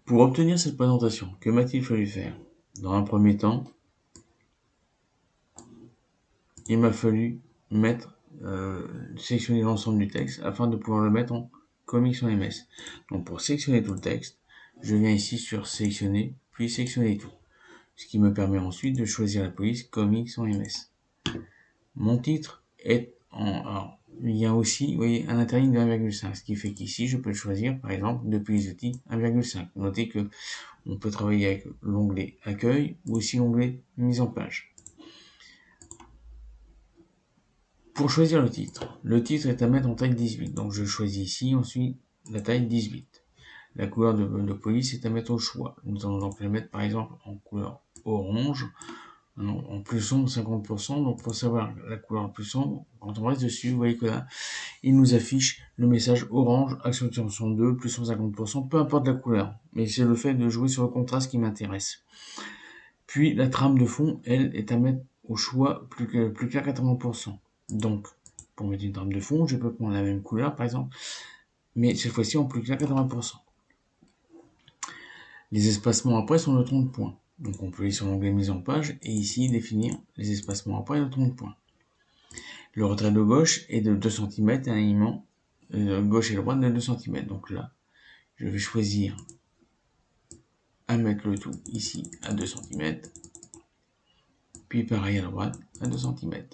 Pour obtenir cette présentation, que m'a-t-il fallu faire? Dans un premier temps, il m'a fallu sélectionner l'ensemble du texte afin de pouvoir le mettre en comics en MS. Donc pour sélectionner tout le texte, je viens ici sur sélectionner, puis sélectionner tout. Ce qui me permet ensuite de choisir la police comics en MS. Mon titre est alors, il y a aussi, vous voyez, un interligne de 1,5, ce qui fait qu'ici, je peux le choisir, par exemple, depuis les outils 1,5. Notez que on peut travailler avec l'onglet accueil ou aussi l'onglet mise en page. Pour choisir le titre est à mettre en taille 18. Donc je choisis ici ensuite la taille 18. La couleur de police est à mettre au choix. Nous allons donc la mettre par exemple en couleur orange, en plus sombre 50%. Donc pour savoir la couleur plus sombre, quand on reste dessus, vous voyez que là, il nous affiche le message orange, accentuation 2, plus 150%, peu importe la couleur. Mais c'est le fait de jouer sur le contraste qui m'intéresse. Puis la trame de fond, elle, est à mettre au choix plus clair 80%. Donc, pour mettre une trame de fond, je peux prendre la même couleur, par exemple, mais cette fois-ci en plus clair 80%. Les espacements après sont de 30 points. Donc on peut aller sur l'onglet mise en page et ici définir les espacements après de 30 points. Le retrait de gauche est de 2 cm et alignement gauche et droite de 2 cm. Donc là, je vais choisir à mettre le tout ici à 2 cm. Puis pareil à droite à 2 cm.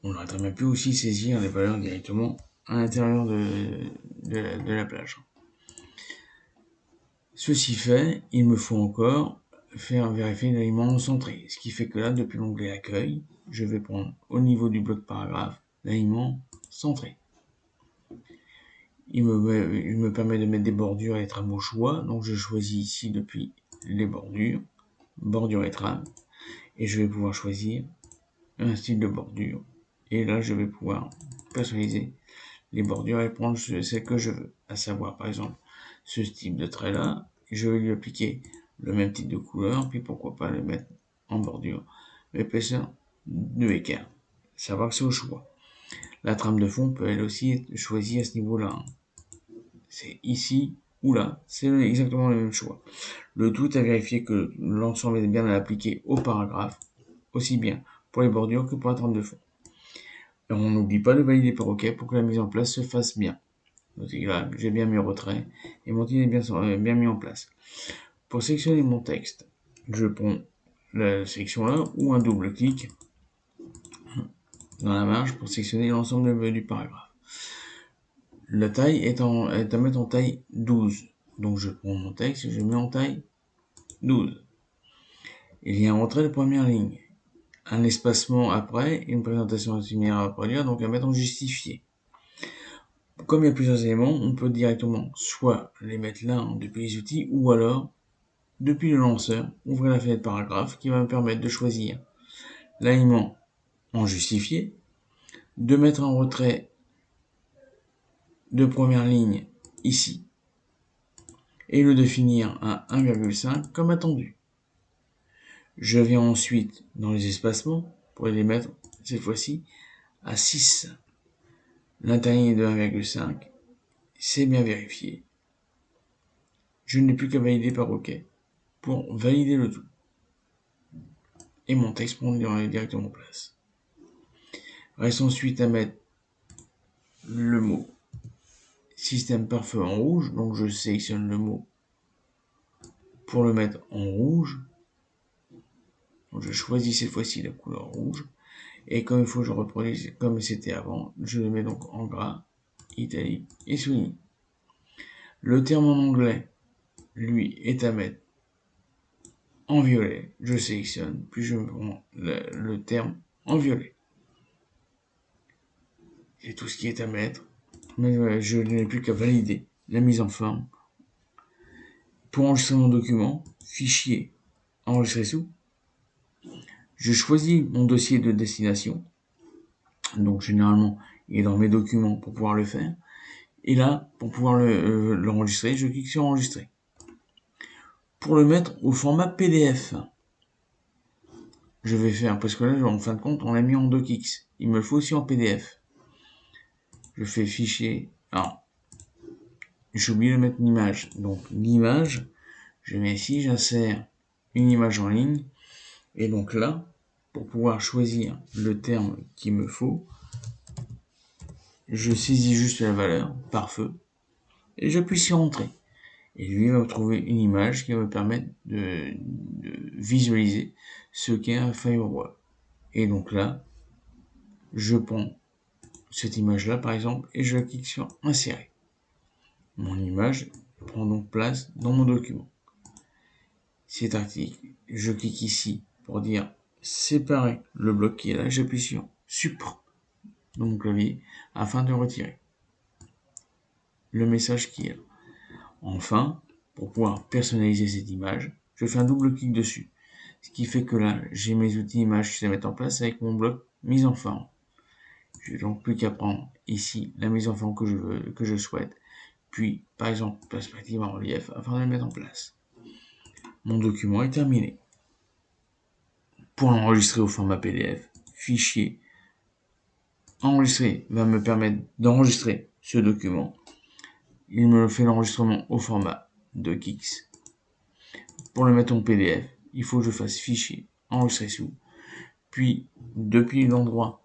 On aurait très bien pu aussi saisir les valeurs directement à l'intérieur de la plage. Ceci fait, il me faut encore faire vérifier l'alignement centré. Ce qui fait que là, depuis l'onglet accueil, je vais prendre au niveau du bloc paragraphe l'alignement centré. Il me permet de mettre des bordures et trames au choix. Donc je choisis ici depuis les bordures et trames. Et je vais pouvoir choisir un style de bordure. Et là, je vais pouvoir personnaliser les bordures et prendre celle que je veux. À savoir, par exemple, ce type de trait là. Je vais lui appliquer le même type de couleur. Puis pourquoi pas le mettre en bordure. Épaisseur de équerre. Savoir que c'est au choix. La trame de fond peut elle aussi être choisie à ce niveau-là. C'est ici ou là. C'est exactement le même choix. Le tout est à vérifier que l'ensemble est bien appliqué au paragraphe. Aussi bien pour les bordures que pour la trame de fond. Et on n'oublie pas de valider par OK pour que la mise en place se fasse bien. Notez que là, j'ai bien mis retrait et mon titre est bien mis en place. Pour sélectionner mon texte, je prends la sélection là ou un double clic dans la marge pour sélectionner l'ensemble du paragraphe. La taille est à mettre en taille 12. Donc je prends mon texte et je mets en taille 12. Il y a un retrait de première ligne, un espacement après, une présentation similaire à produire, donc à mettre en justifié. Comme il y a plusieurs éléments, on peut directement soit les mettre là depuis les outils, ou alors, depuis le lanceur, ouvrir la fenêtre paragraphe qui va me permettre de choisir l'alignement en justifié, de mettre un retrait de première ligne ici, et le définir à 1,5 comme attendu. Je viens ensuite dans les espacements pour les mettre cette fois-ci à 6. L'intérieur de 1,5, c'est bien vérifié. Je n'ai plus qu'à valider par OK pour valider le tout. Et mon texte prend directement place. Reste ensuite à mettre le mot système pare-feu en rouge, donc je sélectionne le mot pour le mettre en rouge. Donc je choisis cette fois-ci la couleur rouge. Et comme il faut que je reproduise comme c'était avant, je le mets donc en gras, italique et souligné. Le terme en anglais, lui, est à mettre en violet. Je sélectionne, puis je prends le terme en violet. Et tout ce qui est à mettre. Mais je n'ai plus qu'à valider la mise en forme. Pour enregistrer mon document, fichier, enregistrer sous, je choisis mon dossier de destination. Donc généralement, il est dans mes documents pour pouvoir le faire. Et là, pour pouvoir l'enregistrer, je clique sur enregistrer. Pour le mettre au format PDF, je vais faire, parce que là, en fin de compte, on l'a mis en docx. Il me le faut aussi en PDF. Je fais fichier. Alors, j'ai oublié de mettre une image. Donc l'image, je viens ici, j'insère une image en ligne. Et donc là, pour pouvoir choisir le terme qu'il me faut, je saisis juste la valeur par feu et j'appuie sur Entrée. Et lui va me trouver une image qui va me permettre de visualiser ce qu'est un firewall. Et donc là, je prends cette image-là par exemple et je clique sur Insérer. Mon image prend donc place dans mon document. Cet article, je clique ici pour dire séparer le bloc qui est là, j'appuie sur Supprimer dans mon clavier afin de retirer le message qui est là. Enfin, pour pouvoir personnaliser cette image, je fais un double clic dessus. Ce qui fait que là, j'ai mes outils images qui se mettent en place avec mon bloc mise en forme. Je n'ai donc plus qu'à prendre ici la mise en forme que je souhaite, puis par exemple perspective en relief afin de le mettre en place. Mon document est terminé. Pour l'enregistrer au format PDF, fichier enregistrer va me permettre d'enregistrer ce document. Il me fait l'enregistrement au format docx. Pour le mettre en PDF, il faut que je fasse fichier enregistrer sous, puis depuis l'endroit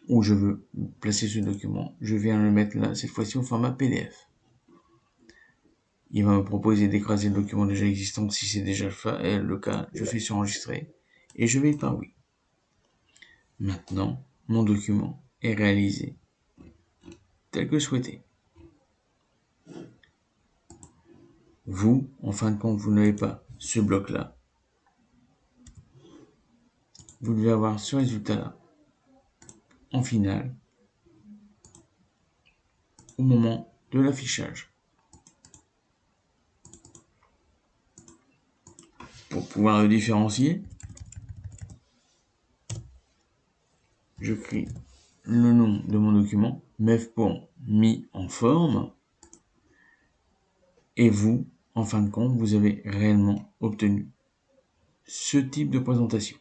où je veux placer ce document, je viens le mettre là, cette fois-ci au format PDF. Il va me proposer d'écraser le document déjà existant. Si c'est déjà le cas, je fais sur enregistrer et je vais par oui. Maintenant, mon document est réalisé tel que souhaité. Vous, en fin de compte, vous n'avez pas ce bloc-là. Vous devez avoir ce résultat-là en finale au moment de l'affichage. Pour pouvoir le différencier, je crée le nom de mon document, MEF pour mis en forme, et vous, en fin de compte, vous avez réellement obtenu ce type de présentation.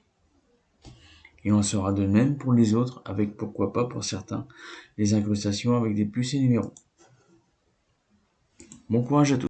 Et on sera de même pour les autres, avec pourquoi pas pour certains, les incrustations avec des plus et numéros. Bon courage à tous.